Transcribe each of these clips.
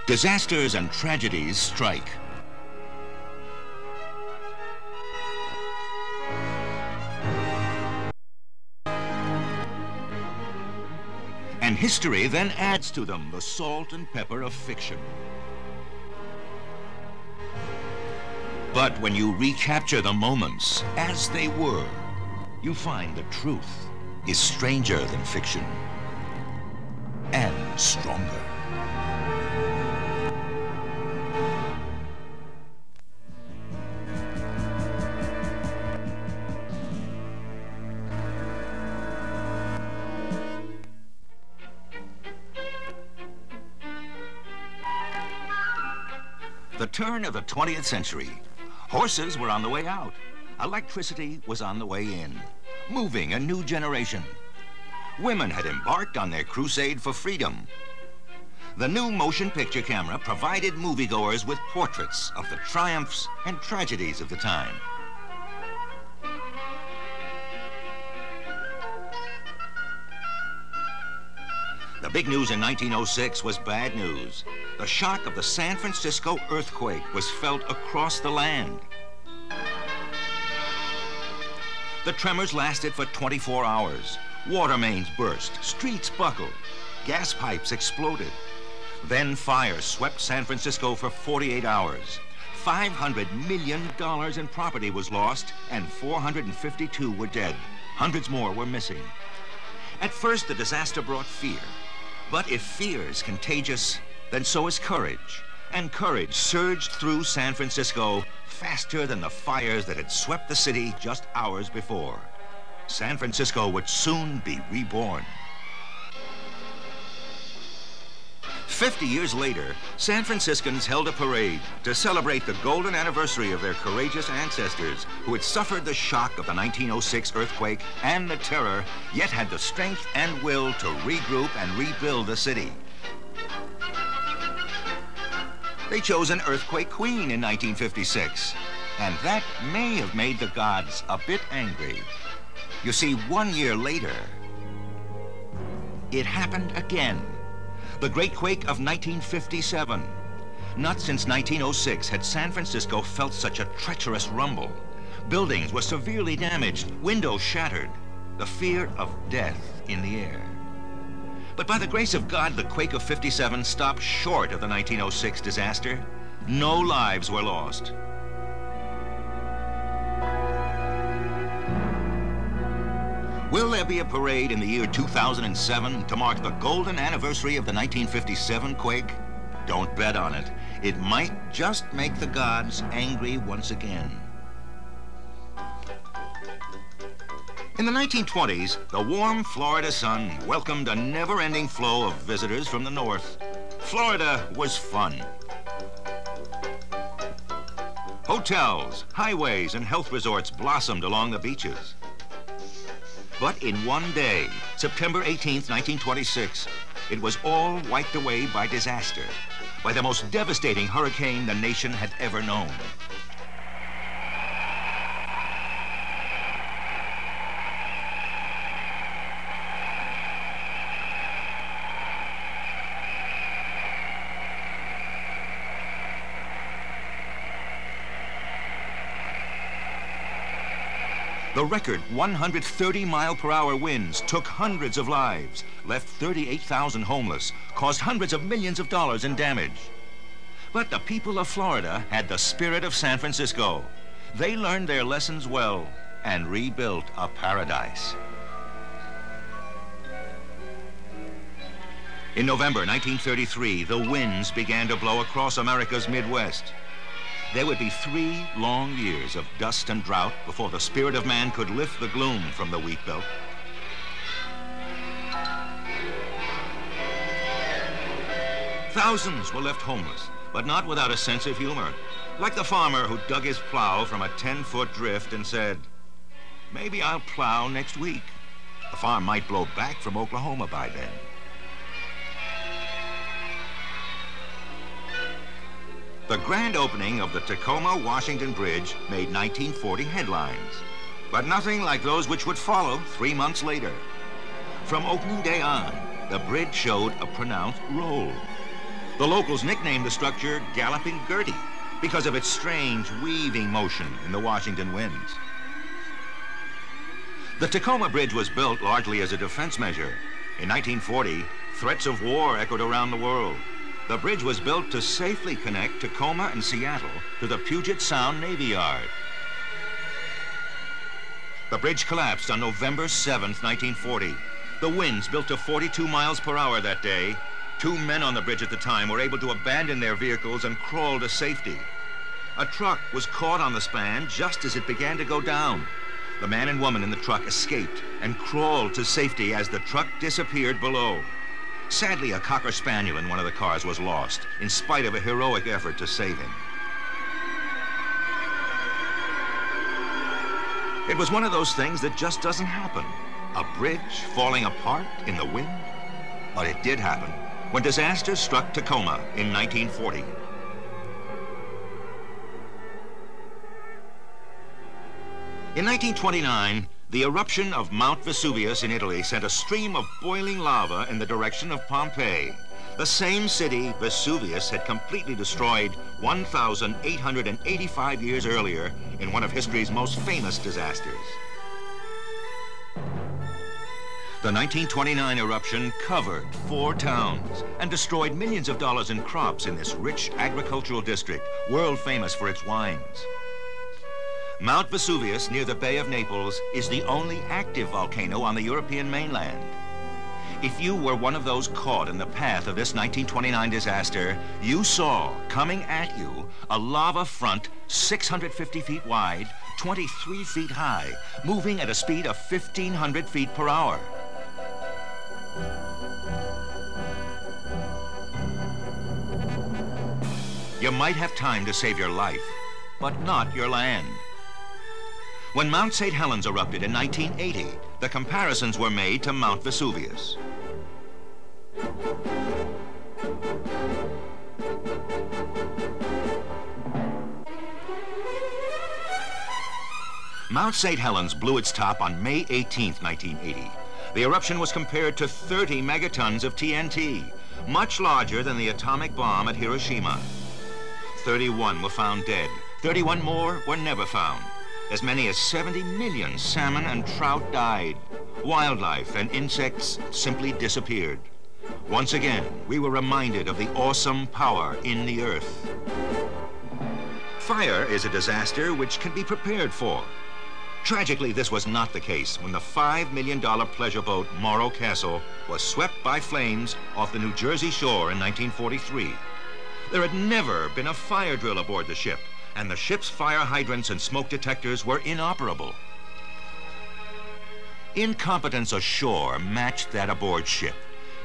Disasters and tragedies strike. And history then adds to them the salt and pepper of fiction. But when you recapture the moments as they were, you find the truth is stranger than fiction and stronger. The turn of the 20th century. Horses were on the way out. Electricity was on the way in, moving a new generation. Women had embarked on their crusade for freedom. The new motion picture camera provided moviegoers with portraits of the triumphs and tragedies of the time. The big news in 1906 was bad news. The shock of the San Francisco earthquake was felt across the land. The tremors lasted for 24 hours. Water mains burst, streets buckled, gas pipes exploded. Then fire swept San Francisco for 48 hours. $500 million in property was lost, and 452 were dead. Hundreds more were missing. At first, the disaster brought fear. But if fear is contagious, then so is courage. And courage surged through San Francisco faster than the fires that had swept the city just hours before. San Francisco would soon be reborn. 50 years later, San Franciscans held a parade to celebrate the golden anniversary of their courageous ancestors who had suffered the shock of the 1906 earthquake and the terror, yet had the strength and will to regroup and rebuild the city. They chose an earthquake queen in 1956, and that may have made the gods a bit angry. You see, 1 year later, it happened again. The Great Quake of 1957. Not since 1906 had San Francisco felt such a treacherous rumble. Buildings were severely damaged, windows shattered, the fear of death in the air. But by the grace of God, the quake of '57 stopped short of the 1906 disaster. No lives were lost. Will there be a parade in the year 2007 to mark the golden anniversary of the 1957 quake? Don't bet on it. It might just make the gods angry once again. In the 1920s, the warm Florida sun welcomed a never-ending flow of visitors from the north. Florida was fun. Hotels, highways, and health resorts blossomed along the beaches. But in one day, September 18th, 1926, it was all wiped away by disaster, by the most devastating hurricane the nation had ever known. The record 130-mile-per-hour winds took hundreds of lives, left 38,000 homeless, caused hundreds of millions of dollars in damage. But the people of Florida had the spirit of San Francisco. They learned their lessons well and rebuilt a paradise. In November 1933, the winds began to blow across America's Midwest. There would be 3 long years of dust and drought before the spirit of man could lift the gloom from the wheat belt. Thousands were left homeless, but not without a sense of humor. Like the farmer who dug his plow from a 10-foot drift and said, "Maybe I'll plow next week." The farm might blow back from Oklahoma by then. The grand opening of the Tacoma Washington Bridge made 1940 headlines, but nothing like those which would follow 3 months later. From opening day on, the bridge showed a pronounced roll. The locals nicknamed the structure Galloping Gertie because of its strange weaving motion in the Washington winds. The Tacoma Bridge was built largely as a defense measure. In 1940, threats of war echoed around the world. The bridge was built to safely connect Tacoma and Seattle to the Puget Sound Navy Yard. The bridge collapsed on November 7th, 1940. The winds built to 42 miles per hour that day. 2 men on the bridge at the time were able to abandon their vehicles and crawl to safety. A truck was caught on the span just as it began to go down. The man and woman in the truck escaped and crawled to safety as the truck disappeared below. Sadly, a Cocker Spaniel in one of the cars was lost, in spite of a heroic effort to save him. It was one of those things that just doesn't happen. A bridge falling apart in the wind? But it did happen when disaster struck Tacoma in 1940. In 1929, the eruption of Mount Vesuvius in Italy sent a stream of boiling lava in the direction of Pompeii, the same city Vesuvius had completely destroyed 1,885 years earlier in one of history's most famous disasters. The 1929 eruption covered 4 towns and destroyed millions of dollars in crops in this rich agricultural district, world famous for its wines. Mount Vesuvius, near the Bay of Naples, is the only active volcano on the European mainland. If you were one of those caught in the path of this 1929 disaster, you saw, coming at you, a lava front 650 feet wide, 23 feet high, moving at a speed of 1,500 feet per hour. You might have time to save your life, but not your land. When Mount St. Helens erupted in 1980, the comparisons were made to Mount Vesuvius. Mount St. Helens blew its top on May 18th, 1980. The eruption was compared to 30 megatons of TNT, much larger than the atomic bomb at Hiroshima. 31 were found dead. 31 more were never found. As many as 70 million salmon and trout died. Wildlife and insects simply disappeared. Once again, we were reminded of the awesome power in the earth. Fire is a disaster which can be prepared for. Tragically, this was not the case when the $5 million pleasure boat Morro Castle was swept by flames off the New Jersey shore in 1943. There had never been a fire drill aboard the ship, and the ship's fire hydrants and smoke detectors were inoperable. Incompetence ashore matched that aboard ship.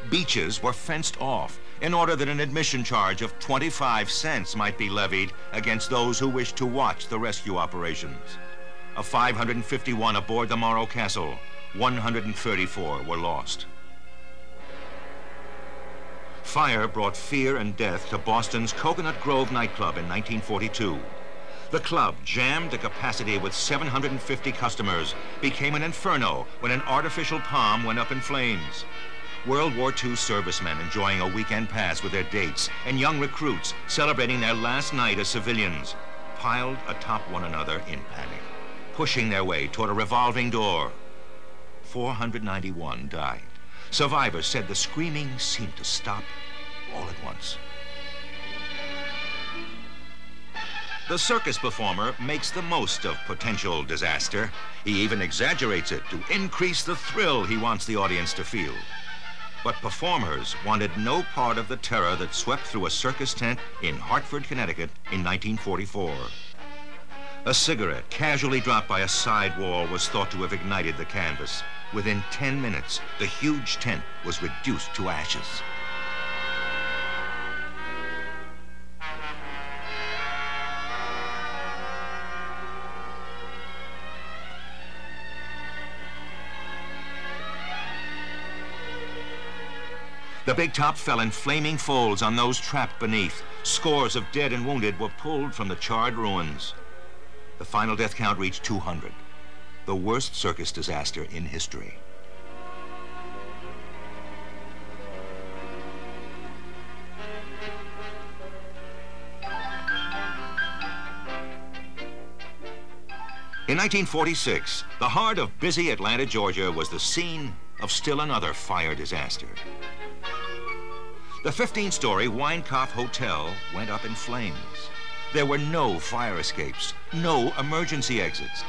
Beaches were fenced off in order that an admission charge of 25 cents might be levied against those who wished to watch the rescue operations. Of 551 aboard the Morro Castle, 134 were lost. Fire brought fear and death to Boston's Coconut Grove nightclub in 1942. The club, jammed to capacity with 750 customers, became an inferno when an artificial palm went up in flames. World War II servicemen enjoying a weekend pass with their dates and young recruits celebrating their last night as civilians piled atop one another in panic, pushing their way toward a revolving door. 491 died. Survivors said the screaming seemed to stop all at once. The circus performer makes the most of potential disaster. He even exaggerates it to increase the thrill he wants the audience to feel. But performers wanted no part of the terror that swept through a circus tent in Hartford, Connecticut in 1944. A cigarette casually dropped by a side wall was thought to have ignited the canvas. Within 10 minutes, the huge tent was reduced to ashes. The big top fell in flaming folds on those trapped beneath. Scores of dead and wounded were pulled from the charred ruins. The final death count reached 200, the worst circus disaster in history. In 1946, the heart of busy Atlanta, Georgia was the scene of still another fire disaster. The 15-story Weinkauf Hotel went up in flames. There were no fire escapes, no emergency exits.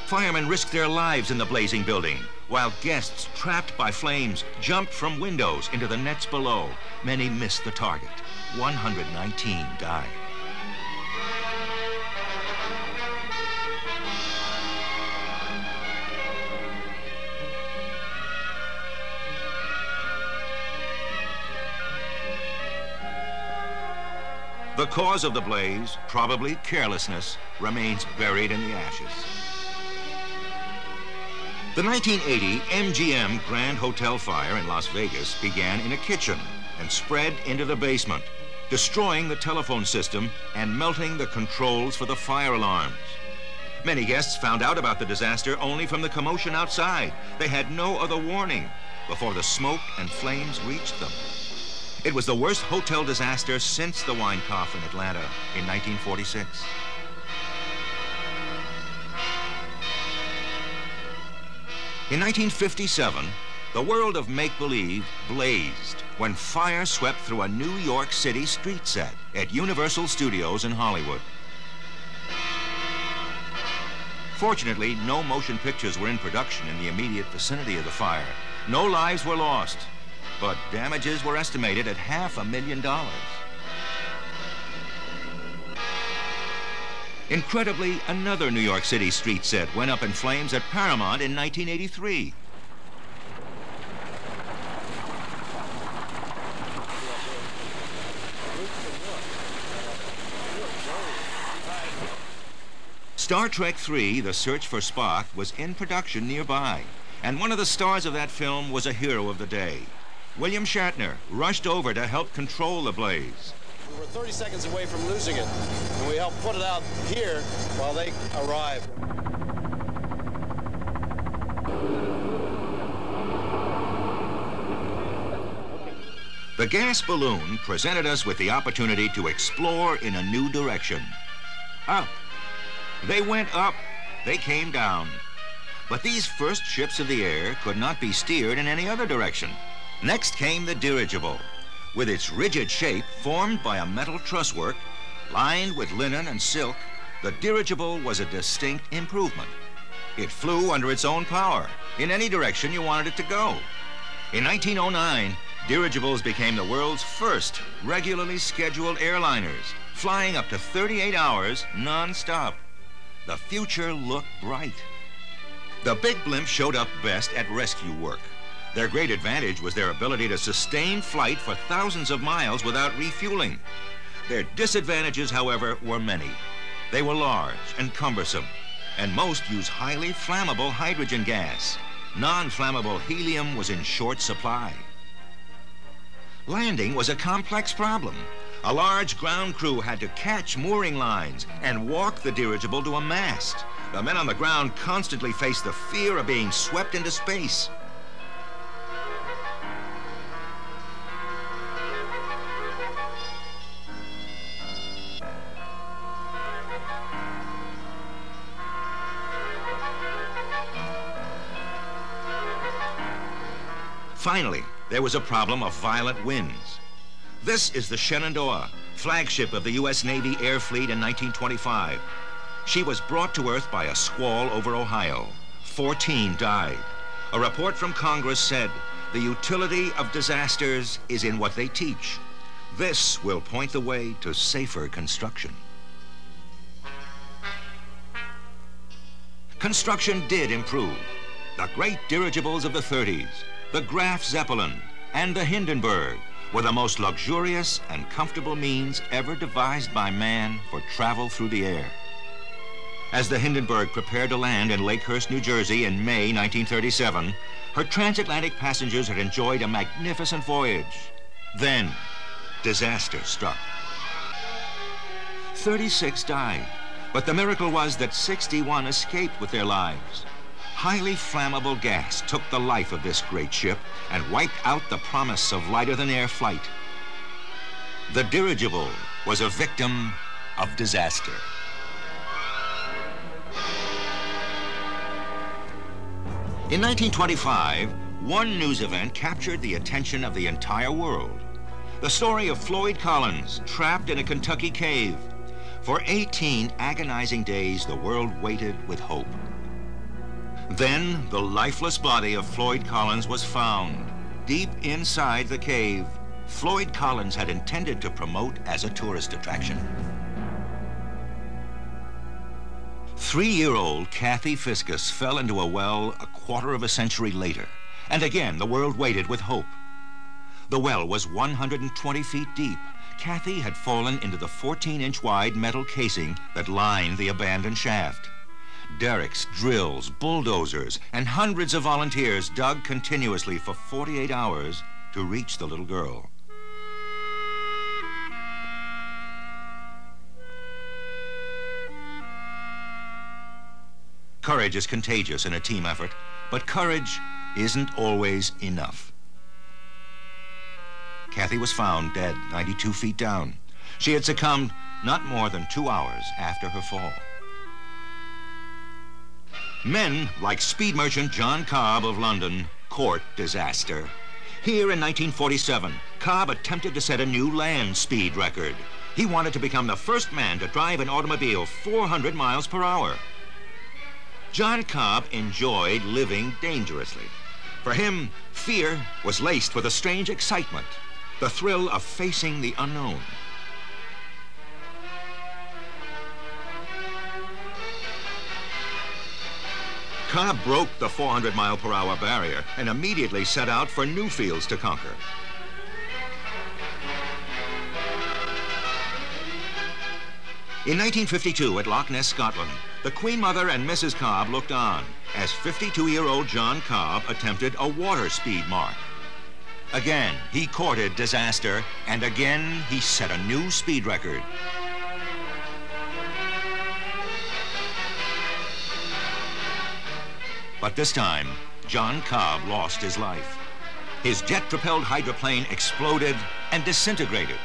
Firemen risked their lives in the blazing building, while guests trapped by flames jumped from windows into the nets below. Many missed the target. 119 died. The cause of the blaze, probably carelessness, remains buried in the ashes. The 1980 MGM Grand Hotel fire in Las Vegas began in a kitchen and spread into the basement, destroying the telephone system and melting the controls for the fire alarms. Many guests found out about the disaster only from the commotion outside. They had no other warning before the smoke and flames reached them. It was the worst hotel disaster since the Weinkauf in Atlanta in 1946. In 1957, the world of make-believe blazed when fire swept through a New York City street set at Universal Studios in Hollywood. Fortunately, no motion pictures were in production in the immediate vicinity of the fire. No lives were lost, but damages were estimated at $500,000. Incredibly, another New York City street set went up in flames at Paramount in 1983. Star Trek III, The Search for Spock, was in production nearby, and one of the stars of that film was a hero of the day. William Shatner rushed over to help control the blaze. We were 30 seconds away from losing it, and we helped put it out here while they arrived. The gas balloon presented us with the opportunity to explore in a new direction. Up. They went up. They came down. But these first ships of the air could not be steered in any other direction. Next came the dirigible, with its rigid shape formed by a metal trusswork lined with linen and silk. The dirigible was a distinct improvement. It flew under its own power in any direction you wanted it to go. In 1909, dirigibles became the world's first regularly scheduled airliners, flying up to 38 hours non-stop. The future looked bright. The big blimp showed up best at rescue work. Their great advantage was their ability to sustain flight for thousands of miles without refueling. Their disadvantages, however, were many. They were large and cumbersome, and most used highly flammable hydrogen gas. Non-flammable helium was in short supply. Landing was a complex problem. A large ground crew had to catch mooring lines and walk the dirigible to a mast. The men on the ground constantly faced the fear of being swept into space. Finally, there was a problem of violent winds. This is the Shenandoah, flagship of the U.S. Navy Air Fleet in 1925. She was brought to Earth by a squall over Ohio. 14 died. A report from Congress said, the utility of disasters is in what they teach. This will point the way to safer construction. Construction did improve. The great dirigibles of the 30s, the Graf Zeppelin, and the Hindenburg were the most luxurious and comfortable means ever devised by man for travel through the air. As the Hindenburg prepared to land in Lakehurst, New Jersey in May 1937, her transatlantic passengers had enjoyed a magnificent voyage. Then, disaster struck. 36 died, but the miracle was that 61 escaped with their lives. Highly flammable gas took the life of this great ship and wiped out the promise of lighter-than-air flight. The dirigible was a victim of disaster. In 1925, one news event captured the attention of the entire world. The story of Floyd Collins, trapped in a Kentucky cave. For 18 agonizing days, the world waited with hope. Then, the lifeless body of Floyd Collins was found, deep inside the cave. Floyd Collins had intended to promote as a tourist attraction. 3-year-old Kathy Fiscus fell into a well a quarter of a century later, and again the world waited with hope. The well was 120 feet deep. Kathy had fallen into the 14-inch wide metal casing that lined the abandoned shaft. Derricks, drills, bulldozers, and hundreds of volunteers dug continuously for 48 hours to reach the little girl. Courage is contagious in a team effort, but courage isn't always enough. Kathy was found dead 92 feet down. She had succumbed not more than 2 hours after her fall. Men like speed merchant John Cobb of London court disaster. Here in 1947, Cobb attempted to set a new land speed record. He wanted to become the first man to drive an automobile 400 miles per hour. John Cobb enjoyed living dangerously. For him, fear was laced with a strange excitement, the thrill of facing the unknown. Cobb broke the 400-mile-per-hour barrier and immediately set out for new fields to conquer. In 1952 at Loch Ness, Scotland, the Queen Mother and Mrs. Cobb looked on as 52-year-old John Cobb attempted a water speed mark. Again, he courted disaster, and again, he set a new speed record. But this time, John Cobb lost his life. His jet-propelled hydroplane exploded and disintegrated.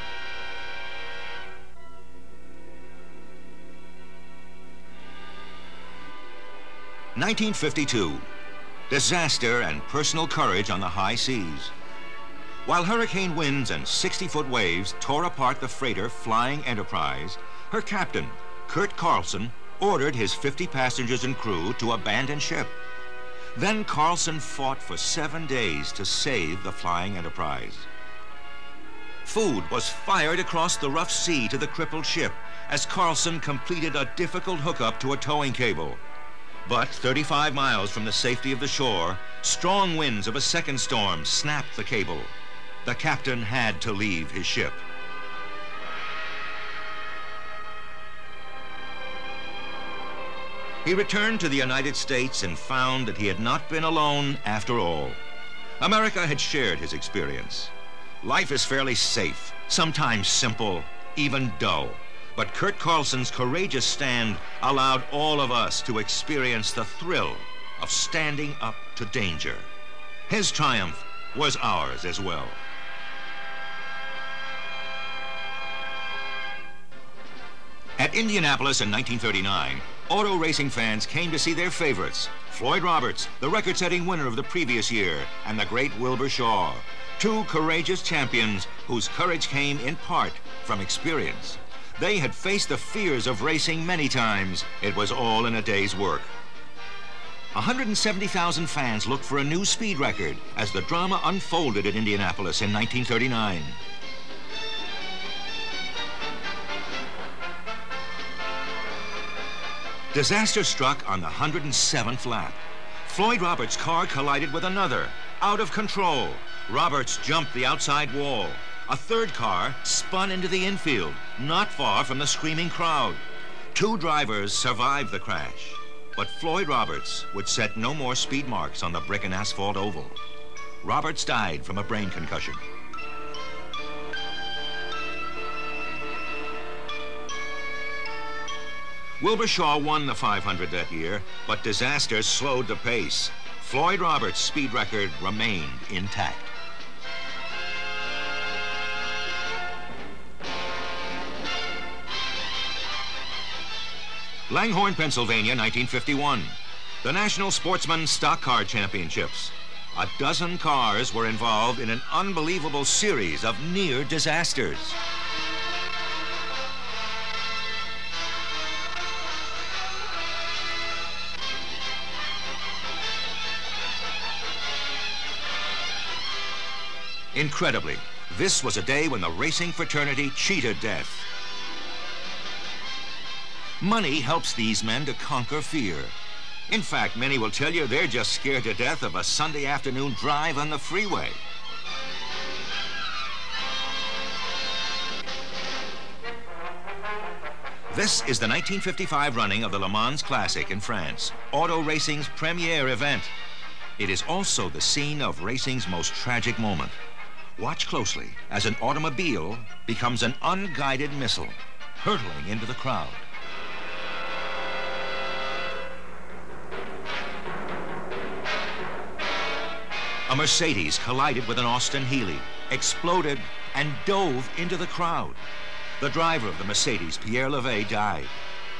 (1952), disaster and personal courage on the high seas. While hurricane winds and 60-foot waves tore apart the freighter Flying Enterprise, her captain, Kurt Carlson, ordered his 50 passengers and crew to abandon ship. Then Carlson fought for 7 days to save the Flying Enterprise. Food was fired across the rough sea to the crippled ship as Carlson completed a difficult hookup to a towing cable. But 35 miles from the safety of the shore, strong winds of a second storm snapped the cable. The captain had to leave his ship. He returned to the United States and found that he had not been alone after all. America had shared his experience. Life is fairly safe, sometimes simple, even dull. But Kurt Carlson's courageous stand allowed all of us to experience the thrill of standing up to danger. His triumph was ours as well. At Indianapolis in 1939, auto racing fans came to see their favorites, Floyd Roberts, the record-setting winner of the previous year, and the great Wilbur Shaw, two courageous champions whose courage came in part from experience. They had faced the fears of racing many times. It was all in a day's work. 170,000 fans looked for a new speed record as the drama unfolded at Indianapolis in 1939. Disaster struck on the 107th lap. Floyd Roberts' car collided with another, out of control. Roberts jumped the outside wall. A third car spun into the infield, not far from the screaming crowd. 2 drivers survived the crash, but Floyd Roberts would set no more speed marks on the brick and asphalt oval. Roberts died from a brain concussion. Wilbur Shaw won the 500 that year, but disaster slowed the pace. Floyd Roberts' speed record remained intact. Langhorne, Pennsylvania, 1951. The National Sportsman Stock Car Championships. A dozen cars were involved in an unbelievable series of near disasters. Incredibly, this was a day when the racing fraternity cheated death. Money helps these men to conquer fear. In fact, many will tell you they're just scared to death of a Sunday afternoon drive on the freeway. This is the 1955 running of the Le Mans Classic in France, auto racing's premier event. It is also the scene of racing's most tragic moment. Watch closely as an automobile becomes an unguided missile, hurtling into the crowd. A Mercedes collided with an Austin Healey, exploded, and dove into the crowd. The driver of the Mercedes, Pierre Levay, died.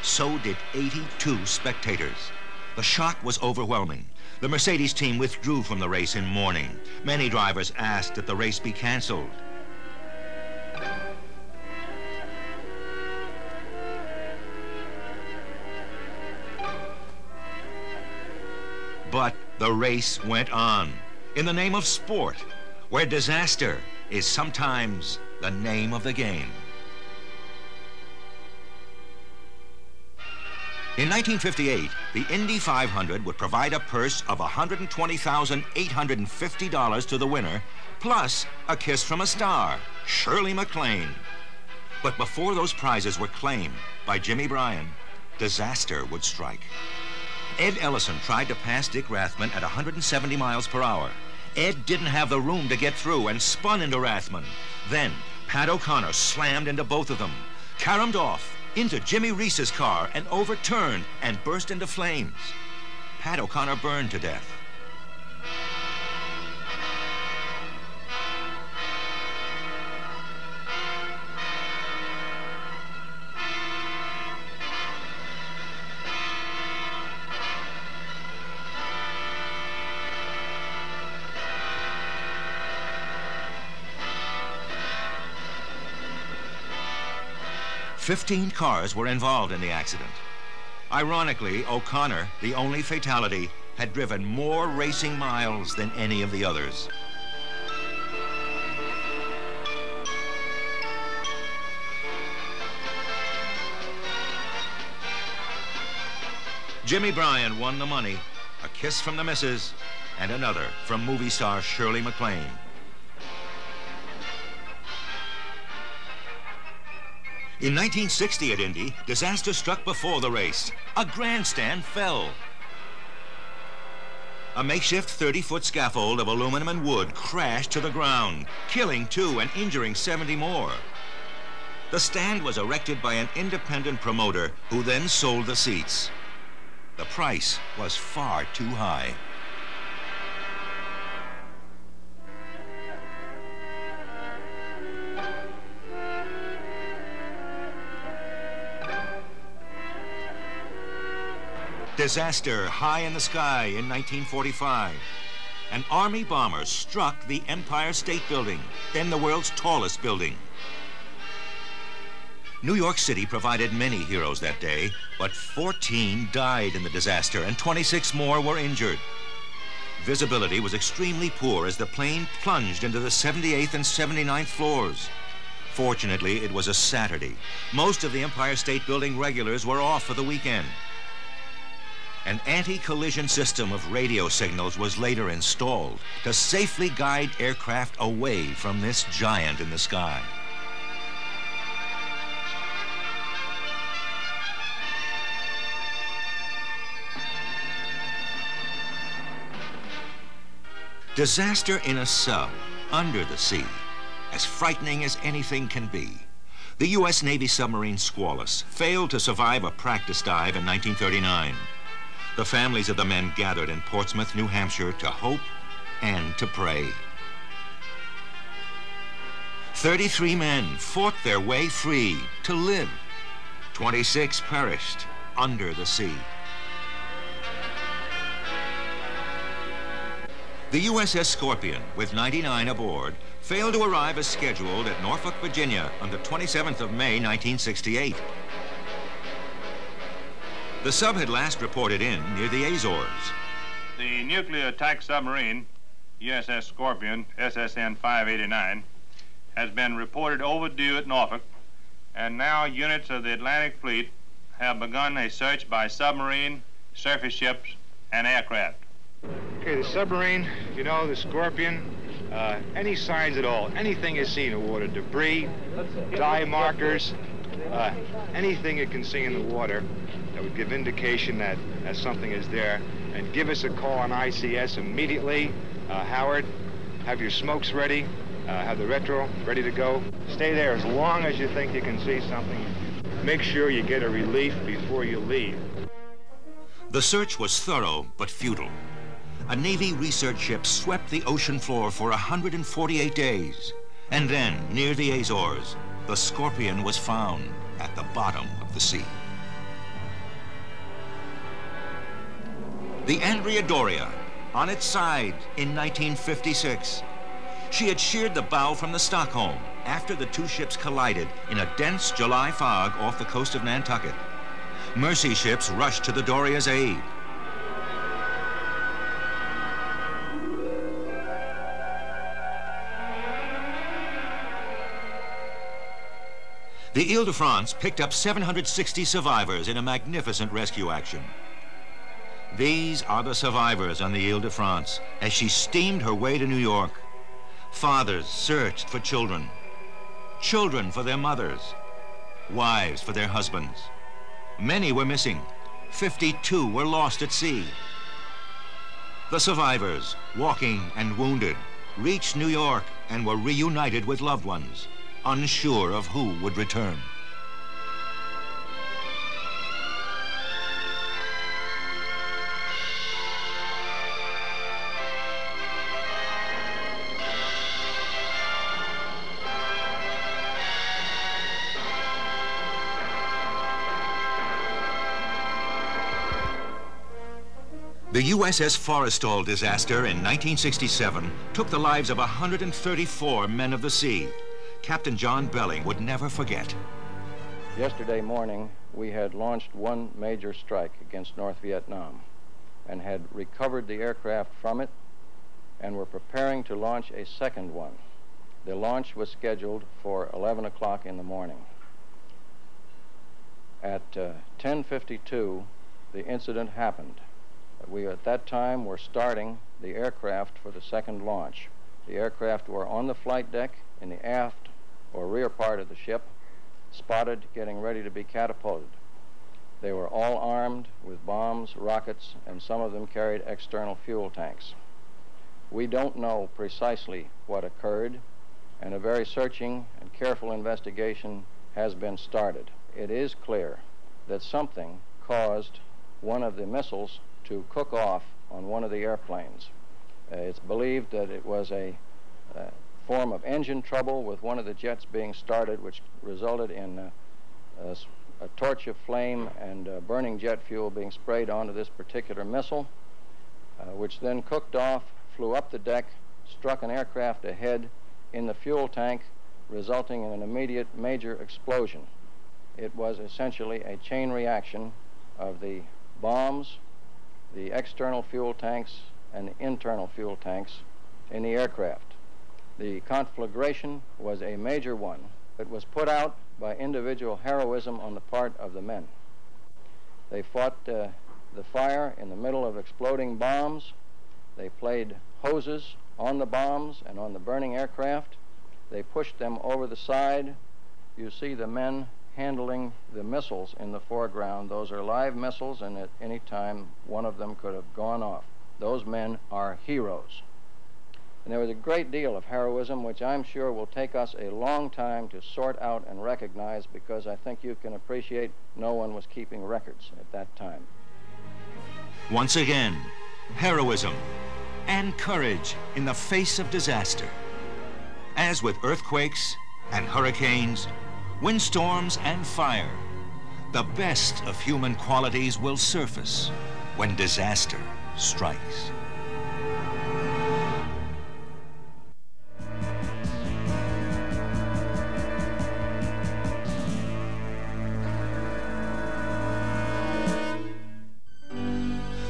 So did 82 spectators. The shock was overwhelming. The Mercedes team withdrew from the race in mourning. Many drivers asked that the race be canceled. But the race went on in the name of sport, where disaster is sometimes the name of the game. In 1958, the Indy 500 would provide a purse of $120,850 to the winner, plus a kiss from a star, Shirley MacLaine. But before those prizes were claimed by Jimmy Bryan, disaster would strike. Ed Ellison tried to pass Dick Rathman at 170 miles per hour. Ed didn't have the room to get through and spun into Rathman. Then, Pat O'Connor slammed into both of them, caromed off into Jimmy Reese's car and overturned and burst into flames. Pat O'Connor burned to death. "15 cars were involved in the accident. Ironically, O'Connor, the only fatality, had driven more racing miles than any of the others. Jimmy Bryan won the money, a kiss from the missus, and another from movie star Shirley MacLaine. In 1960 at Indy, disaster struck before the race. A grandstand fell. A makeshift 30-foot scaffold of aluminum and wood crashed to the ground, killing 2 and injuring 70 more. The stand was erected by an independent promoter who then sold the seats. The price was far too high. Disaster high in the sky in 1945. An Army bomber struck the Empire State Building, then the world's tallest building. New York City provided many heroes that day, but 14 died in the disaster and 26 more were injured. Visibility was extremely poor as the plane plunged into the 78th and 79th floors. Fortunately, it was a Saturday. Most of the Empire State Building regulars were off for the weekend. An anti-collision system of radio signals was later installed to safely guide aircraft away from this giant in the sky. Disaster in a sub, under the sea, as frightening as anything can be. The U.S. Navy submarine Squalus failed to survive a practice dive in 1939. The families of the men gathered in Portsmouth, New Hampshire to hope and to pray. 33 men fought their way free to live. 26 perished under the sea. The USS Scorpion, with 99 aboard, failed to arrive as scheduled at Norfolk, Virginia on the 27th of May, 1968. The sub had last reported in near the Azores. The nuclear attack submarine, USS Scorpion, SSN 589, has been reported overdue at Norfolk, and now units of the Atlantic Fleet have begun a search by submarine, surface ships, and aircraft. Okay, the submarine, you know, the Scorpion, any signs at all, anything you see in the water, debris, dye markers, anything you can see in the water that would give indication that something is there, and give us a call on ICS immediately. Howard, have your smokes ready, have the retro ready to go. Stay there as long as you think you can see something. Make sure you get a relief before you leave. The search was thorough but futile. A Navy research ship swept the ocean floor for 148 days. And then, near the Azores, the Scorpion was found at the bottom of the sea. The Andrea Doria, on its side in 1956. She had sheared the bow from the Stockholm after the two ships collided in a dense July fog off the coast of Nantucket. Mercy ships rushed to the Doria's aid. The Ile-de-France picked up 760 survivors in a magnificent rescue action. These are the survivors on the Ile-de-France as she steamed her way to New York. Fathers searched for children, children for their mothers, wives for their husbands. Many were missing. 52 were lost at sea. The survivors, walking and wounded, reached New York and were reunited with loved ones, unsure of who would return. The USS Forrestal disaster in 1967 took the lives of 134 men of the sea. Captain John Belling would never forget. Yesterday morning, we had launched one major strike against North Vietnam and had recovered the aircraft from it and were preparing to launch a second one. The launch was scheduled for 11 o'clock in the morning. At 10:52, the incident happened. We, at that time, were starting the aircraft for the second launch. The aircraft were on the flight deck in the aft or rear part of the ship, spotted, getting ready to be catapulted. They were all armed with bombs, rockets, and some of them carried external fuel tanks. We don't know precisely what occurred, and a very searching and careful investigation has been started. It is clear that something caused one of the missiles to cook off on one of the airplanes. It's believed that it was a form of engine trouble with one of the jets being started, which resulted in a torch of flame and burning jet fuel being sprayed onto this particular missile, which then cooked off, flew up the deck, struck an aircraft ahead in the fuel tank, resulting in an immediate major explosion. It was essentially a chain reaction of the bombs, the external fuel tanks, and the internal fuel tanks in the aircraft. The conflagration was a major one. It was put out by individual heroism on the part of the men. They fought the fire in the middle of exploding bombs. They played hoses on the bombs and on the burning aircraft. They pushed them over the side. You see the men handling the missiles in the foreground. Those are live missiles, and at any time one of them could have gone off. Those men are heroes. And there was a great deal of heroism, which I'm sure will take us a long time to sort out and recognize, because I think you can appreciate no one was keeping records at that time. Once again, heroism and courage in the face of disaster. As with earthquakes and hurricanes, windstorms and fire, the best of human qualities will surface when disaster strikes.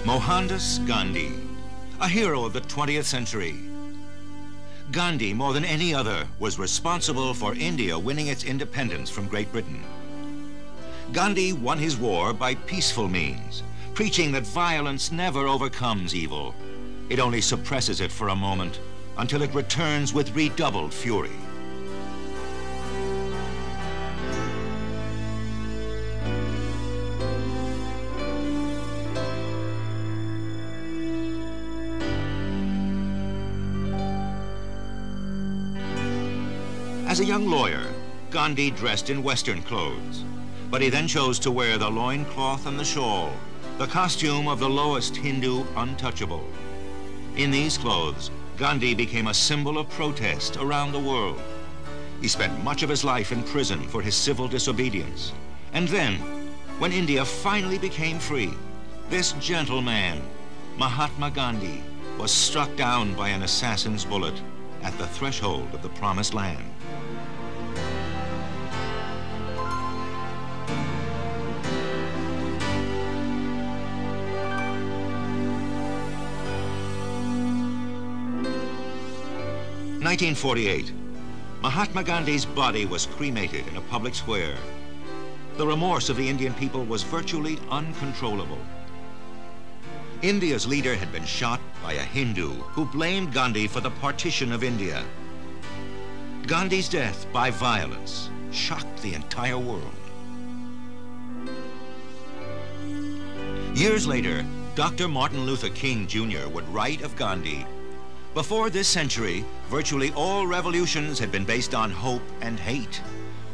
Mohandas Gandhi, a hero of the 20th century. Gandhi, more than any other, was responsible for India winning its independence from Great Britain. Gandhi won his war by peaceful means, preaching that violence never overcomes evil. It only suppresses it for a moment until it returns with redoubled fury. As a young lawyer, Gandhi dressed in Western clothes, but he then chose to wear the loincloth and the shawl, the costume of the lowest Hindu untouchable. In these clothes, Gandhi became a symbol of protest around the world. He spent much of his life in prison for his civil disobedience. And then, when India finally became free, this gentle man, Mahatma Gandhi, was struck down by an assassin's bullet at the threshold of the Promised Land. In 1948, Mahatma Gandhi's body was cremated in a public square. The remorse of the Indian people was virtually uncontrollable. India's leader had been shot by a Hindu who blamed Gandhi for the partition of India. Gandhi's death by violence shocked the entire world. Years later, Dr. Martin Luther King Jr. would write of Gandhi, "Before this century, virtually all revolutions had been based on hope and hate.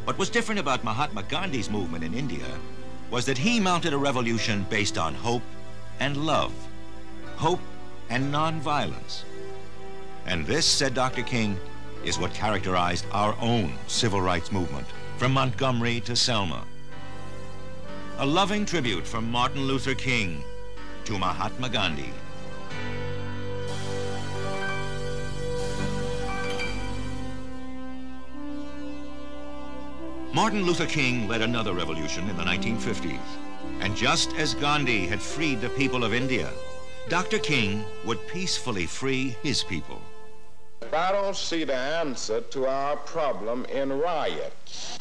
What was different about Mahatma Gandhi's movement in India was that he mounted a revolution based on hope and love, hope and nonviolence. And this," said Dr. King, "is what characterized our own civil rights movement, from Montgomery to Selma." A loving tribute from Martin Luther King to Mahatma Gandhi. Martin Luther King led another revolution in the 1950s. And just as Gandhi had freed the people of India, Dr. King would peacefully free his people. I don't see the answer to our problem in riots.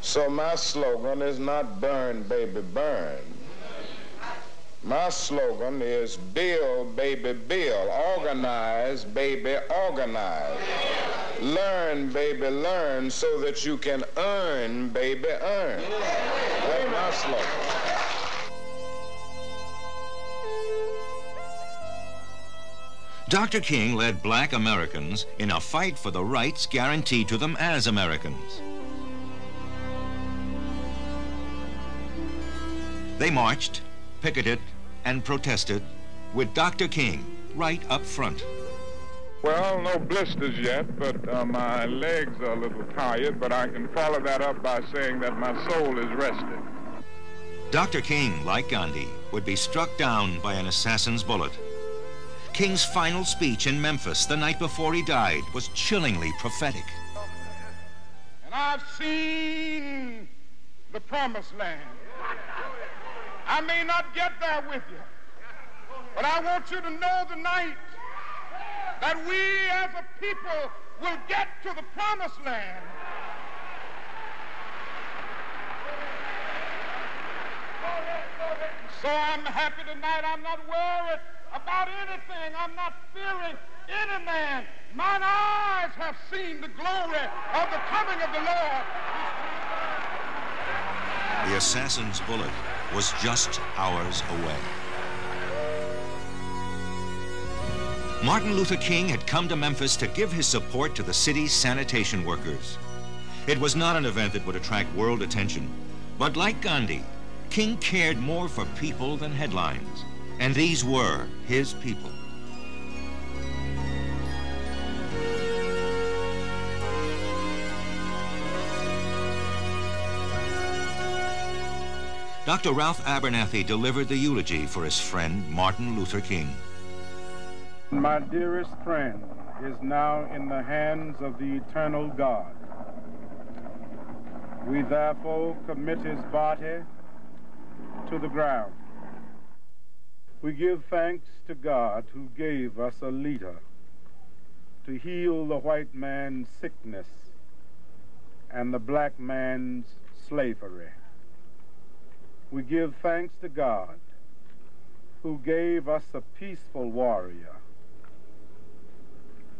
So my slogan is not burn, baby, burn. My slogan is build, baby, build. Organize, baby, organize. Learn, baby, learn, so that you can earn, baby, earn. That's my slogan. Dr. King led black Americans in a fight for the rights guaranteed to them as Americans. They marched, picketed, and protested with Dr. King right up front. Well, no blisters yet, but my legs are a little tired, but I can follow that up by saying that my soul is rested. Dr. King, like Gandhi, would be struck down by an assassin's bullet. King's final speech in Memphis the night before he died was chillingly prophetic. And I've seen the Promised Land. I may not get there with you, but I want you to know tonight that we as a people will get to the Promised Land. So I'm happy tonight. I'm not worried about anything. I'm not fearing any man. Mine eyes have seen the glory of the coming of the Lord. The assassin's bullet was just hours away. Martin Luther King had come to Memphis to give his support to the city's sanitation workers. It was not an event that would attract world attention, but like Gandhi, King cared more for people than headlines, and these were his people. Dr. Ralph Abernathy delivered the eulogy for his friend Martin Luther King. My dearest friend is now in the hands of the eternal God. We therefore commit his body to the ground. We give thanks to God who gave us a leader to heal the white man's sickness and the black man's slavery. We give thanks to God who gave us a peaceful warrior,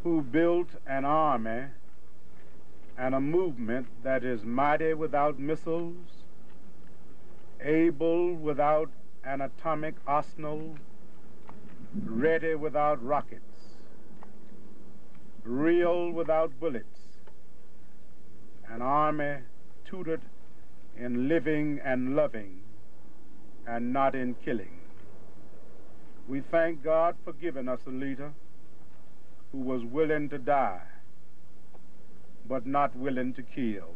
who built an army and a movement that is mighty without missiles, able without an atomic arsenal, ready without rockets, real without bullets, an army tutored in living and loving and not in killing. We thank God for giving us a leader who was willing to die, but not willing to kill.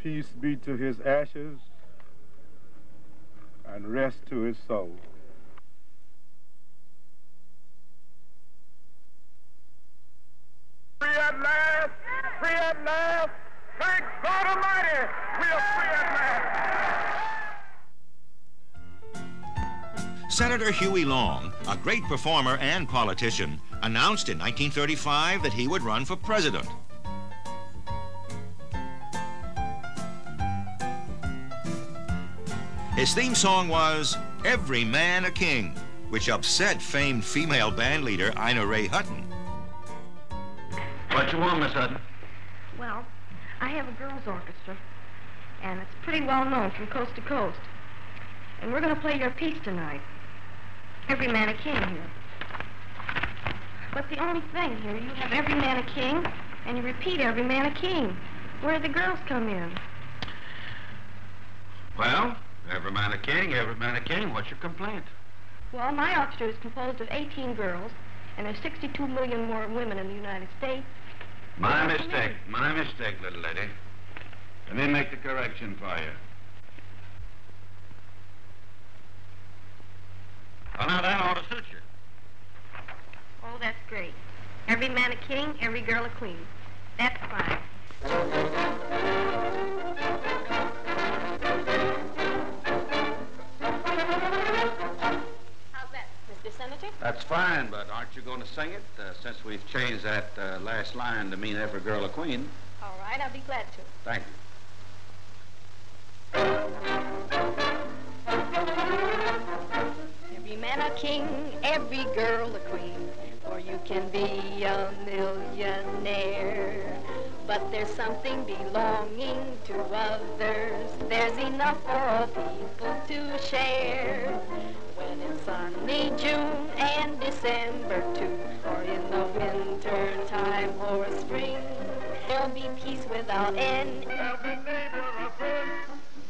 Peace be to his ashes and rest to his soul. Free at last! Free at last! Thank God Almighty! We are free at last! Senator Huey Long, a great performer and politician, announced in 1935 that he would run for president. His theme song was "Every Man a King," which upset famed female band leader Ina Ray Hutton. What you want, Miss Hutton? Well, I have a girls' orchestra, and it's pretty well known from coast to coast. And we're going to play your piece tonight. Every Man a King here. But the only thing here, you have Every Man a King, and you repeat Every Man a King. Where do the girls come in? Well, every man a king, every man a king. What's your complaint? Well, my orchestra is composed of 18 girls, and there's 62 million more women in the United States. My mistake, little lady. Let me make the correction for you. Well, now that ought to suit you. Oh, that's great. Every man a king, every girl a queen. That's fine. How's that, Mr. Senator? That's fine, but aren't you going to sing it, since we've changed that last line to mean every girl a queen? All right, I'll be glad to. Thank you. Every man a king, every girl a queen, or you can be a millionaire. But there's something belonging to others. There's enough for all people to share. When it's sunny June and December too, or in the winter time or spring, there'll be peace without end. Every neighbor a friend,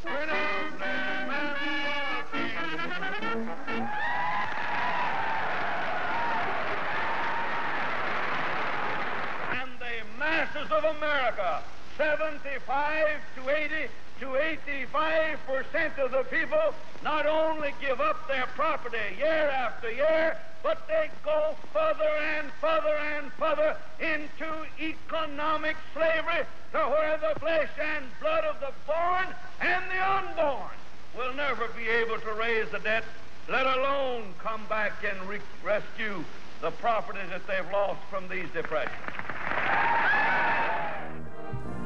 when every man a king. And the masses of America, 75 to 80 to 85% of the people not only give up their property year after year, but they go further and further and further into economic slavery to where the flesh and blood of the born and the unborn will never be able to raise the debt, let alone come back and rescue the property that they've lost from these depressions.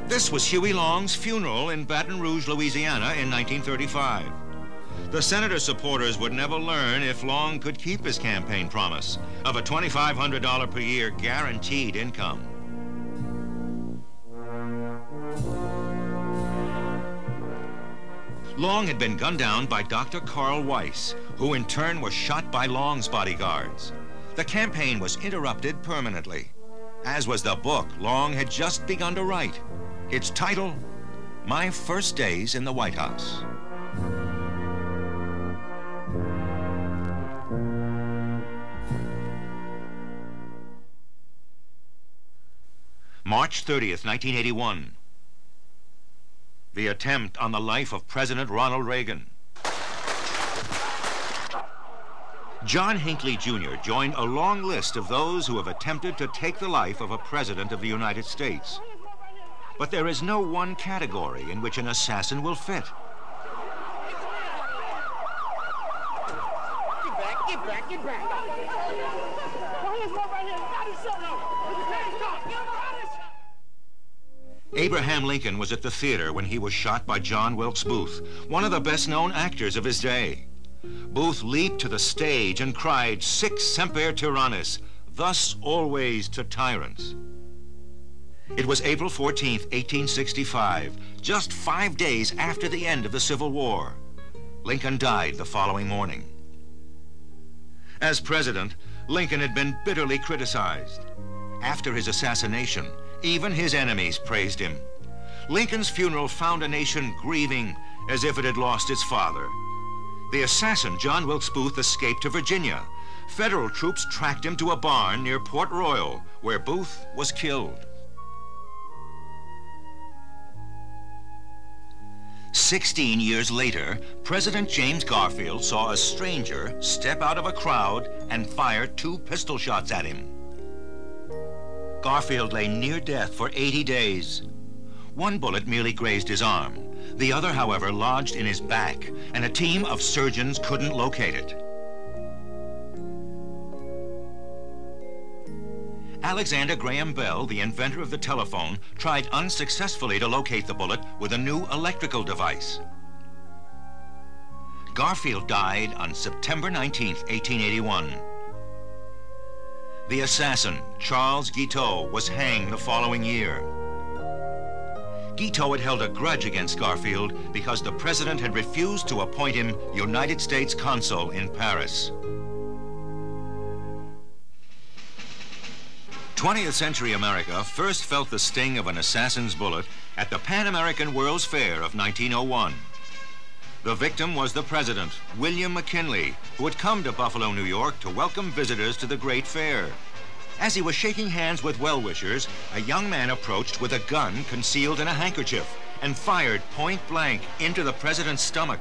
This was Huey Long's funeral in Baton Rouge, Louisiana in 1935. The senator's supporters would never learn if Long could keep his campaign promise of a $2,500 per year guaranteed income. Long had been gunned down by Dr. Carl Weiss, who in turn was shot by Long's bodyguards. The campaign was interrupted permanently, as was the book Long had just begun to write. Its title, My First Days in the White House. March 30th, 1981. The attempt on the life of President Ronald Reagan. John Hinckley Jr. joined a long list of those who have attempted to take the life of a president of the United States. But there is no one category in which an assassin will fit. Get back. Oh, here's one right here. Got his shirt on. With his hands up. Get him out of his shirt. Abraham Lincoln was at the theater when he was shot by John Wilkes Booth, one of the best-known actors of his day. Booth leaped to the stage and cried, "Sic semper tyrannis," thus always to tyrants. It was April 14th, 1865, just 5 days after the end of the Civil War. Lincoln died the following morning. As president, Lincoln had been bitterly criticized. After his assassination, even his enemies praised him. Lincoln's funeral found a nation grieving as if it had lost its father. The assassin, John Wilkes Booth, escaped to Virginia. Federal troops tracked him to a barn near Port Royal, where Booth was killed. 16 years later, President James Garfield saw a stranger step out of a crowd and fire 2 pistol shots at him. Garfield lay near death for 80 days. One bullet merely grazed his arm. The other, however, lodged in his back, and a team of surgeons couldn't locate it. Alexander Graham Bell, the inventor of the telephone, tried unsuccessfully to locate the bullet with a new electrical device. Garfield died on September 19th, 1881. The assassin, Charles Guiteau, was hanged the following year. Guiteau had held a grudge against Garfield because the president had refused to appoint him United States consul in Paris. 20th century America first felt the sting of an assassin's bullet at the Pan American World's Fair of 1901. The victim was the president, William McKinley, who had come to Buffalo, New York to welcome visitors to the great fair. As he was shaking hands with well-wishers, a young man approached with a gun concealed in a handkerchief and fired point blank into the president's stomach.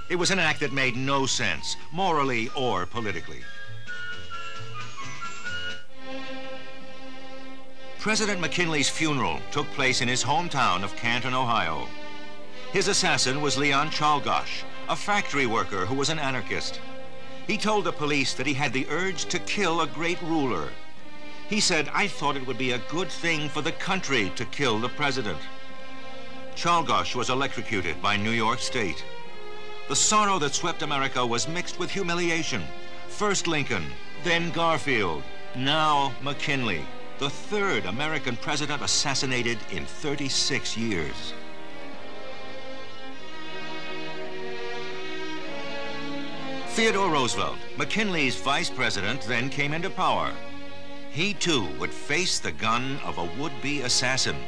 It was an act that made no sense, morally or politically. President McKinley's funeral took place in his hometown of Canton, Ohio. His assassin was Leon Czolgosz, a factory worker who was an anarchist. He told the police that he had the urge to kill a great ruler. He said, "I thought it would be a good thing for the country to kill the president." Czolgosz was electrocuted by New York State. The sorrow that swept America was mixed with humiliation. First Lincoln, then Garfield, now McKinley, the 3rd American president assassinated in 36 years. Theodore Roosevelt, McKinley's vice president, then came into power. He too would face the gun of a would-be assassin.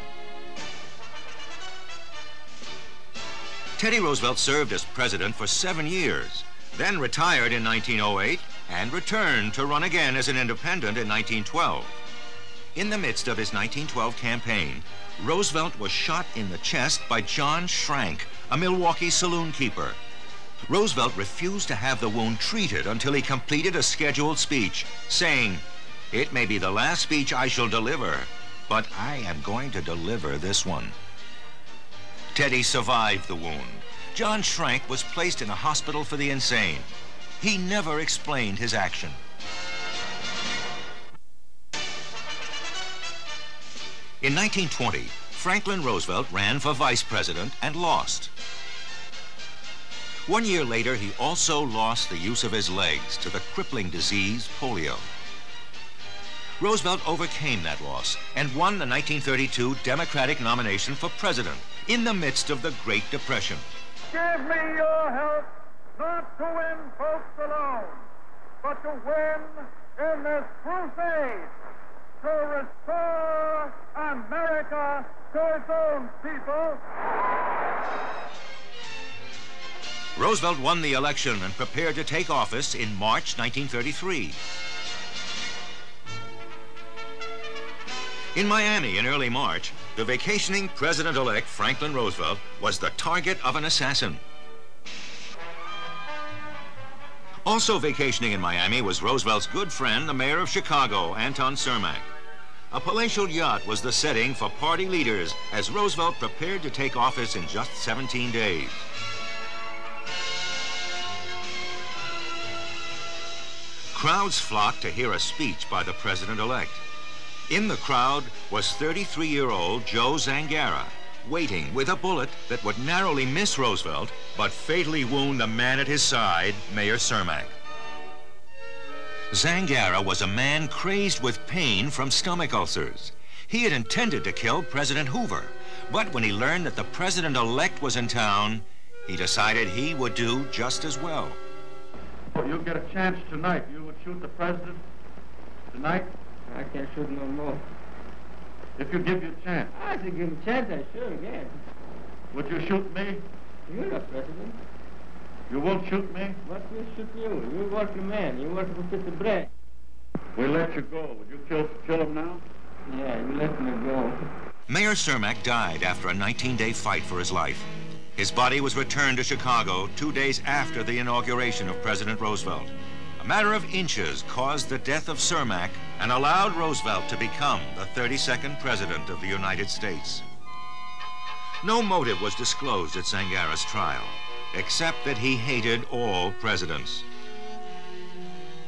Teddy Roosevelt served as president for 7 years, then retired in 1908 and returned to run again as an independent in 1912. In the midst of his 1912 campaign, Roosevelt was shot in the chest by John Schrank, a Milwaukee saloon keeper. Roosevelt refused to have the wound treated until he completed a scheduled speech, saying, "It may be the last speech I shall deliver, but I am going to deliver this one." Teddy survived the wound. John Schrank was placed in a hospital for the insane. He never explained his action. In 1920, Franklin Roosevelt ran for vice president and lost. 1 year later, he also lost the use of his legs to the crippling disease polio. Roosevelt overcame that loss and won the 1932 Democratic nomination for president in the midst of the Great Depression. Give me your help, not to win folks alone, but to win in this crusade to restore America to its own people. Roosevelt won the election and prepared to take office in March 1933. In Miami in early March, the vacationing president-elect Franklin Roosevelt was the target of an assassin. Also vacationing in Miami was Roosevelt's good friend, the mayor of Chicago, Anton Cermak. A palatial yacht was the setting for party leaders as Roosevelt prepared to take office in just 17 days. Crowds flocked to hear a speech by the president-elect. In the crowd was 33-year-old Joe Zangara, waiting with a bullet that would narrowly miss Roosevelt, but fatally wound the man at his side, Mayor Cermak. Zangara was a man crazed with pain from stomach ulcers. He had intended to kill President Hoover, but when he learned that the president-elect was in town, he decided he would do just as well. You'll get a chance tonight. You would shoot the president tonight? I can't shoot no more. If you give you a chance. I should give him a chance, I should again. Would you shoot me? You're the president. You won't shoot me? What will shoot you? You're a working man. You're working for Mr. Bragg. We'll let you go. Would you kill him now? Yeah, you let me go. Mayor Cermak died after a 19-day fight for his life. His body was returned to Chicago 2 days after the inauguration of President Roosevelt. A matter of inches caused the death of Cermak and allowed Roosevelt to become the 32nd President of the United States. No motive was disclosed at Zangara's trial, except that he hated all presidents.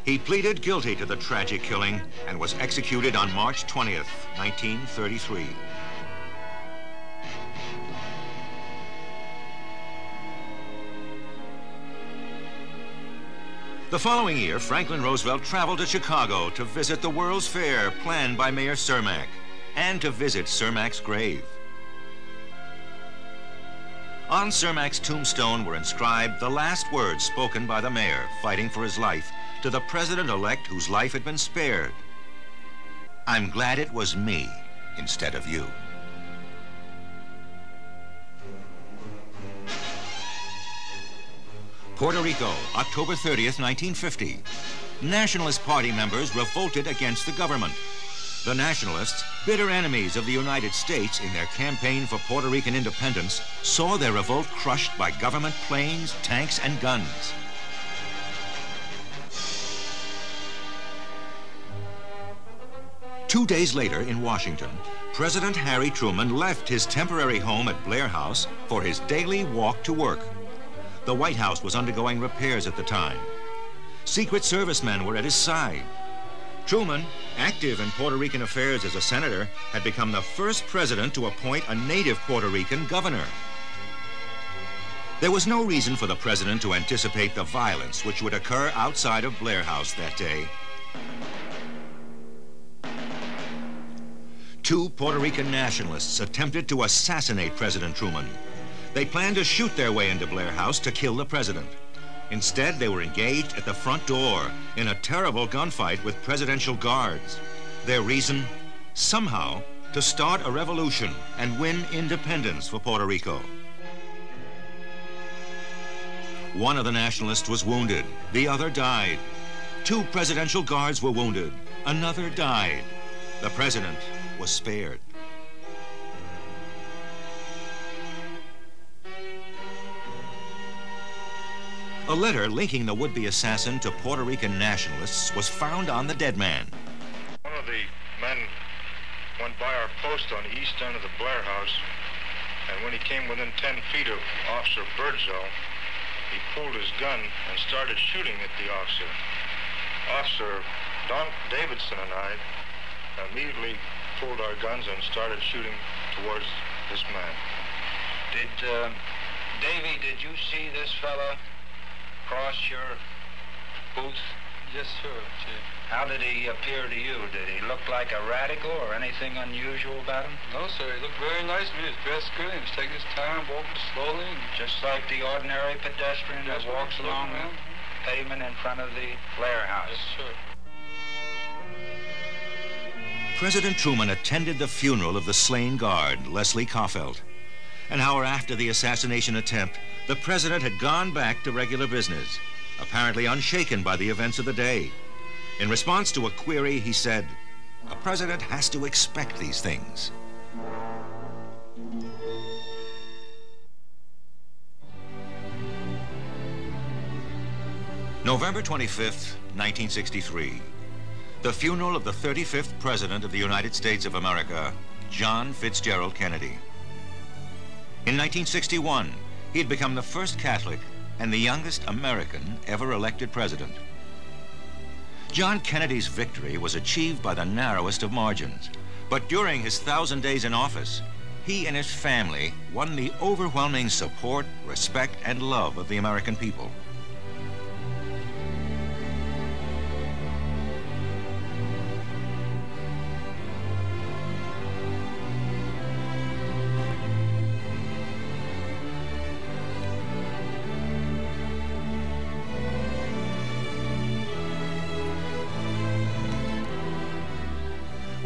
He pleaded guilty to the tragic killing and was executed on March 20th, 1933. The following year, Franklin Roosevelt traveled to Chicago to visit the World's Fair planned by Mayor Cermak and to visit Cermak's grave. On Cermak's tombstone were inscribed the last words spoken by the mayor fighting for his life to the president-elect whose life had been spared. I'm glad it was me instead of you. Puerto Rico, October 30th, 1950. Nationalist Party members revolted against the government. The Nationalists, bitter enemies of the United States in their campaign for Puerto Rican independence, saw their revolt crushed by government planes, tanks, and guns. Two days later in Washington, President Harry Truman left his temporary home at Blair House for his daily walk to work. The White House was undergoing repairs at the time. Secret Servicemen were at his side. Truman, active in Puerto Rican affairs as a senator, had become the first president to appoint a native Puerto Rican governor. There was no reason for the president to anticipate the violence which would occur outside of Blair House that day. Two Puerto Rican nationalists attempted to assassinate President Truman. They planned to shoot their way into Blair House to kill the president. Instead, they were engaged at the front door in a terrible gunfight with presidential guards. Their reason? Somehow, to start a revolution and win independence for Puerto Rico. One of the nationalists was wounded. The other died. Two presidential guards were wounded. Another died. The president was spared. A letter linking the would-be assassin to Puerto Rican nationalists was found on the dead man. One of the men went by our post on the east end of the Blair House, and when he came within 10 feet of Officer Birdsell, he pulled his gun and started shooting at the officer. Officer Don Davidson and I immediately pulled our guns and started shooting towards this man. Davy, did you see this fella cross your booth? Yes, sir, Chief. How did he appear to you? Did he look like a radical or anything unusual about him? No, sir. He looked very nice to me. He was dressed good. He was taking his time, walking slowly. Just like the ordinary pedestrian that walks along the pavement in front of the Blair House. Yes, sir. President Truman attended the funeral of the slain guard, Leslie Coffelt. An hour after the assassination attempt, the president had gone back to regular business, apparently unshaken by the events of the day. In response to a query, he said, "A president has to expect these things." November 25th, 1963. The funeral of the 35th President of the United States of America, John Fitzgerald Kennedy. In 1961, he had become the first Catholic and the youngest American ever elected president. John Kennedy's victory was achieved by the narrowest of margins. But during his 1,000 days in office, he and his family won the overwhelming support, respect, and love of the American people.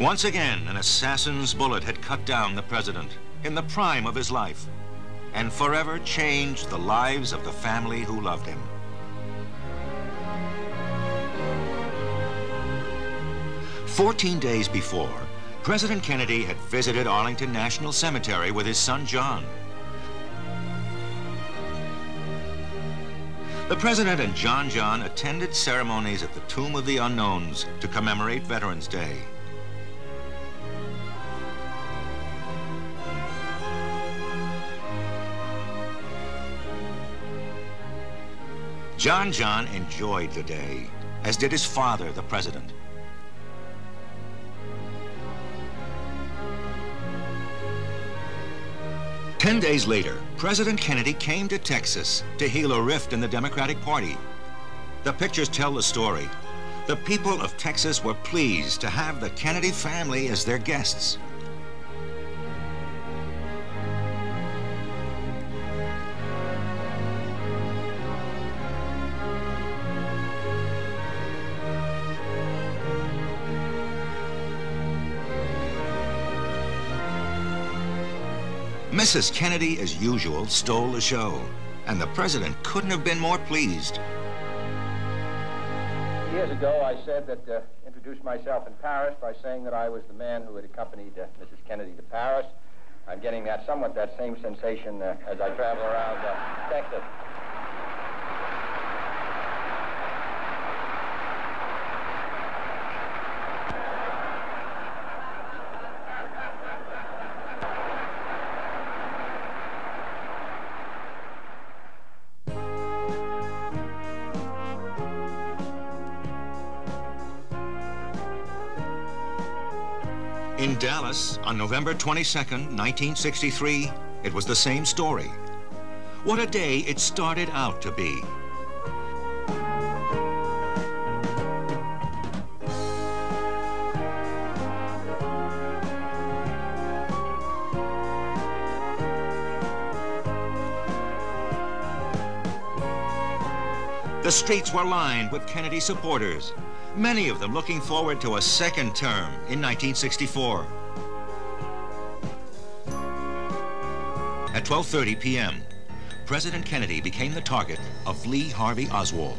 Once again, an assassin's bullet had cut down the president in the prime of his life and forever changed the lives of the family who loved him. "14 days before, President Kennedy had visited Arlington National Cemetery with his son John. The president and John attended ceremonies at the Tomb of the Unknowns to commemorate Veterans Day. John enjoyed the day, as did his father, the president. Ten days later, President Kennedy came to Texas to heal a rift in the Democratic Party. The pictures tell the story. The people of Texas were pleased to have the Kennedy family as their guests. Mrs. Kennedy, as usual, stole the show, and the president couldn't have been more pleased. Years ago, I said that, introduced myself in Paris by saying that I was the man who had accompanied Mrs. Kennedy to Paris. I'm getting somewhat that same sensation as I travel around Texas. In Dallas, on November 22nd, 1963, it was the same story. What a day it started out to be. The streets were lined with Kennedy supporters, many of them looking forward to a second term in 1964. At 12:30 p.m., President Kennedy became the target of Lee Harvey Oswald.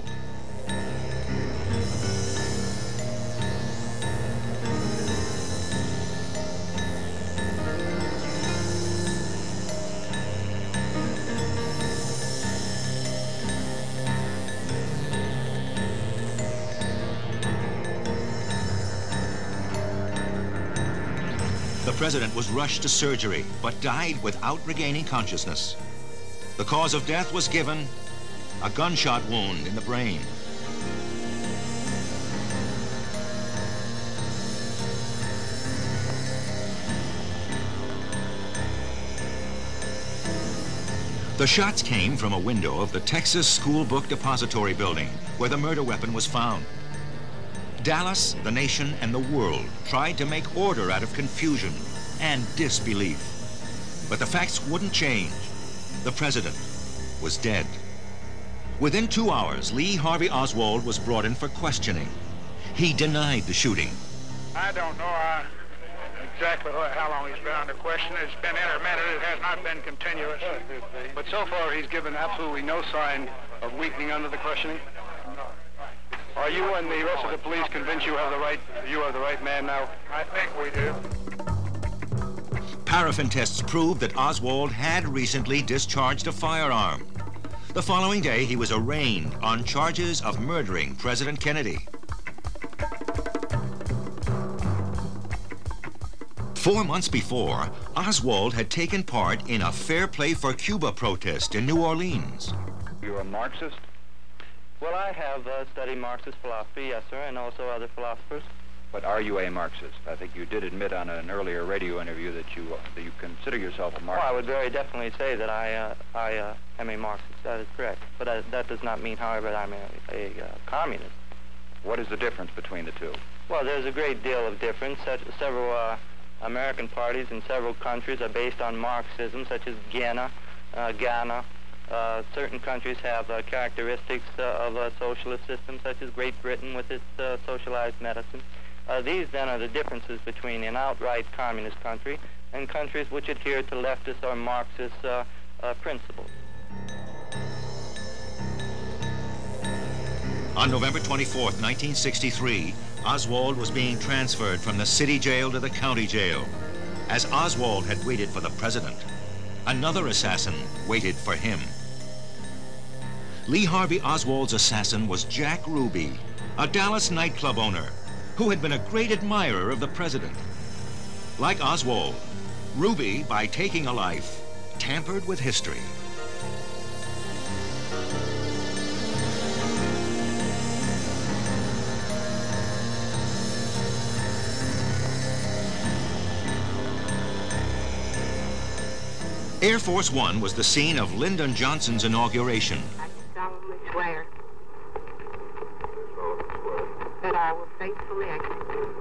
The president was rushed to surgery, but died without regaining consciousness. The cause of death was given a gunshot wound in the brain. The shots came from a window of the Texas School Book Depository building, where the murder weapon was found. Dallas, the nation, and the world tried to make order out of confusion and disbelief. But the facts wouldn't change. The president was dead. Within 2 hours, Lee Harvey Oswald was brought in for questioning. He denied the shooting. I don't know exactly how long he's been under question. It's been intermittent. It has not been continuous. But so far, he's given absolutely no sign of weakening under the questioning. Are you and the rest of the police convinced you are the right man now? I think we do. Paraffin tests proved that Oswald had recently discharged a firearm. The following day, he was arraigned on charges of murdering President Kennedy. 4 months before, Oswald had taken part in a Fair Play for Cuba protest in New Orleans. You're a Marxist? Well, I have studied Marxist philosophy, yes, sir, and also other philosophers. But are you a Marxist? I think you did admit on an earlier radio interview that you consider yourself a Marxist. Well, I would very definitely say that I am a Marxist. That is correct. But that does not mean, however, that I'm a communist. What is the difference between the two? Well, there's a great deal of difference. Several American parties in several countries are based on Marxism, such as Ghana. Certain countries have characteristics of a socialist system, such as Great Britain with its socialized medicine. These, then, are the differences between an outright communist country and countries which adhere to leftist or Marxist principles. On November 24th, 1963, Oswald was being transferred from the city jail to the county jail. As Oswald had waited for the president, another assassin waited for him. Lee Harvey Oswald's assassin was Jack Ruby, a Dallas nightclub owner who had been a great admirer of the president. Like Oswald, Ruby, by taking a life, tampered with history. Air Force One was the scene of Lyndon Johnson's inauguration. I solemnly swear that I will faithfully execute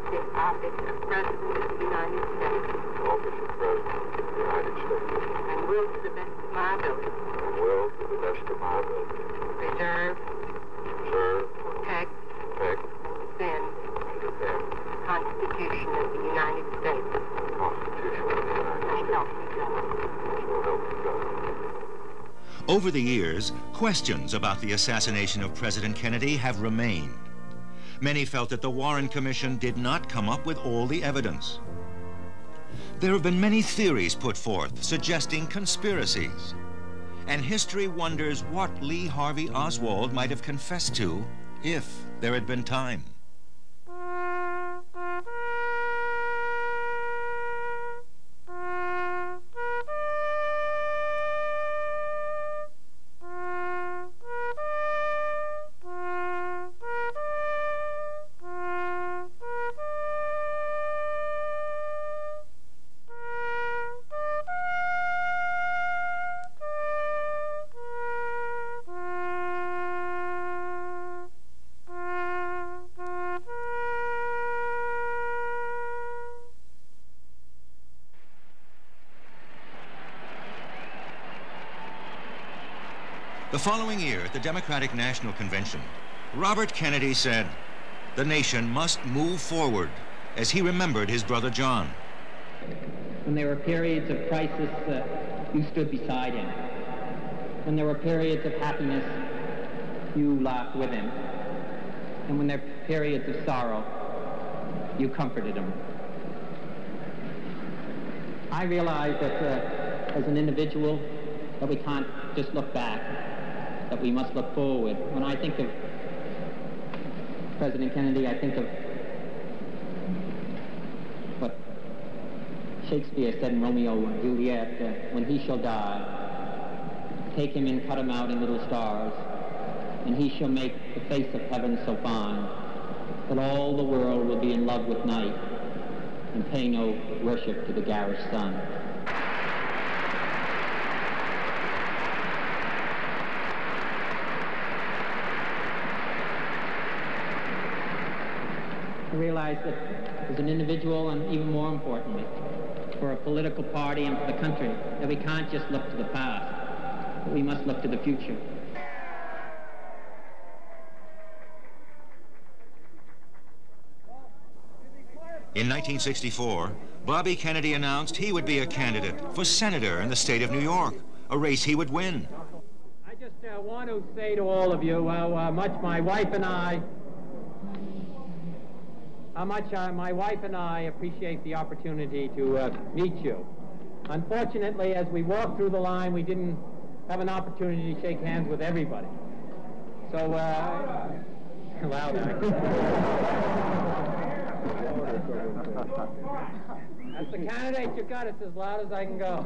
the office of President of the United States. And will to the best of my ability. Preserve. Protect. Defend. The Constitution of the United States. Over the years, questions about the assassination of President Kennedy have remained. Many felt that the Warren Commission did not come up with all the evidence. There have been many theories put forth suggesting conspiracies. And history wonders what Lee Harvey Oswald might have confessed to if there had been time. The following year, at the Democratic National Convention, Robert Kennedy said, "The nation must move forward," as he remembered his brother John. When there were periods of crisis, you stood beside him. When there were periods of happiness, you laughed with him. And when there were periods of sorrow, you comforted him. I realize that as an individual, that we can't just look back, that we must look forward. When I think of President Kennedy, I think of what Shakespeare said in Romeo and Juliet, when he shall die, take him and cut him out in little stars, and he shall make the face of heaven so fine that all the world will be in love with night and pay no worship to the garish sun. I realize that as an individual, and even more importantly, for a political party and for the country, that we can't just look to the past, but we must look to the future. In 1964, Bobby Kennedy announced he would be a candidate for senator in the state of New York, a race he would win. I just want to say to all of you how much my wife and I appreciate the opportunity to meet you. Unfortunately, as we walked through the line, we didn't have an opportunity to shake hands with everybody. So, louder. As the candidate, you got it as loud as I can go.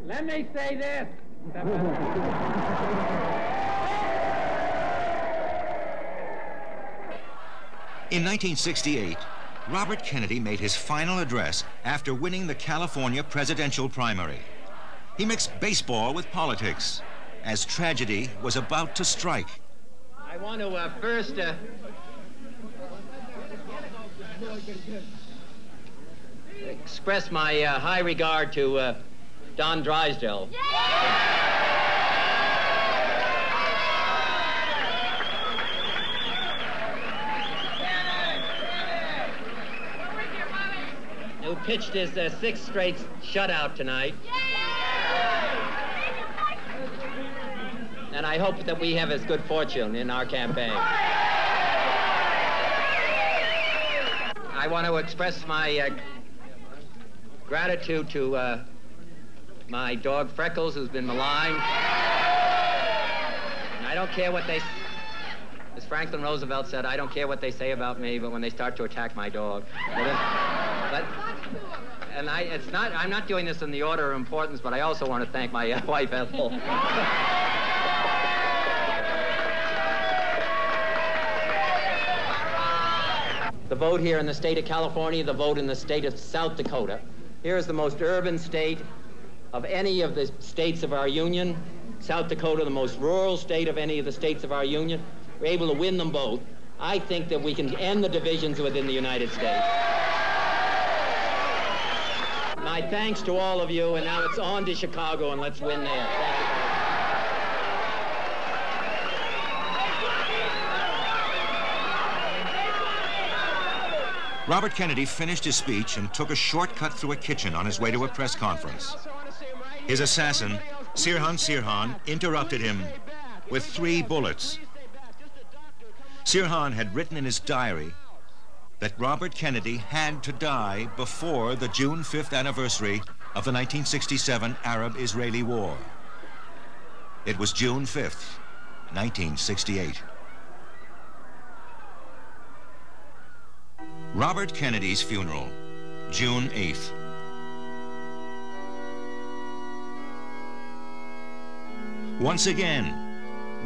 Let me say this. In 1968, Robert Kennedy made his final address after winning the California presidential primary. He mixed baseball with politics, as tragedy was about to strike. I want to first express my high regard to Don Drysdale. Who pitched his sixth straight shutout tonight. And I hope that we have as good fortune in our campaign. I want to express my gratitude to my dog Freckles, who's been maligned. And I don't care what they... As Franklin Roosevelt said, I don't care what they say about me, but when they start to attack my dog. And I'm not doing this in the order of importance, but I also want to thank my wife, Ethel. The vote here in the state of California, the vote in the state of South Dakota. Here is the most urban state of any of the states of our union. South Dakota, the most rural state of any of the states of our union. We're able to win them both. I think that we can end the divisions within the United States. My thanks to all of you, and now it's on to Chicago, and let's win there. Thank you. Robert Kennedy finished his speech and took a shortcut through a kitchen on his way to a press conference. His assassin, Sirhan, interrupted him with 3 bullets. Sirhan had written in his diary that Robert Kennedy had to die before the June 5th anniversary of the 1967 Arab-Israeli War. It was June 5th, 1968. Robert Kennedy's funeral, June 8th. Once again,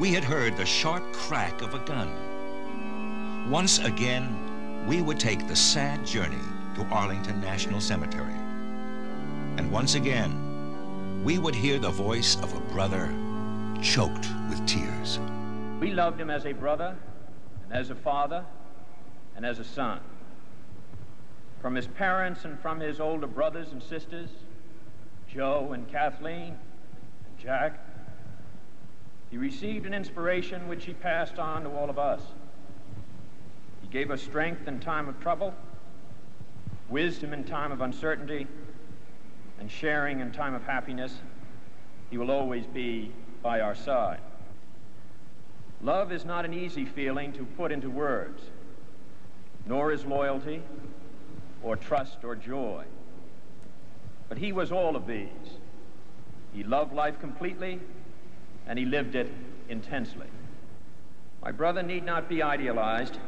we had heard the sharp crack of a gun. Once again, we would take the sad journey to Arlington National Cemetery. And once again, we would hear the voice of a brother choked with tears. We loved him as a brother, and as a father, and as a son. From his parents and from his older brothers and sisters, Joe and Kathleen and Jack, he received an inspiration which he passed on to all of us. He gave us strength in time of trouble, wisdom in time of uncertainty, and sharing in time of happiness. He will always be by our side. Love is not an easy feeling to put into words, nor is loyalty, or trust, or joy. But he was all of these. He loved life completely, and he lived it intensely. My brother need not be idealized.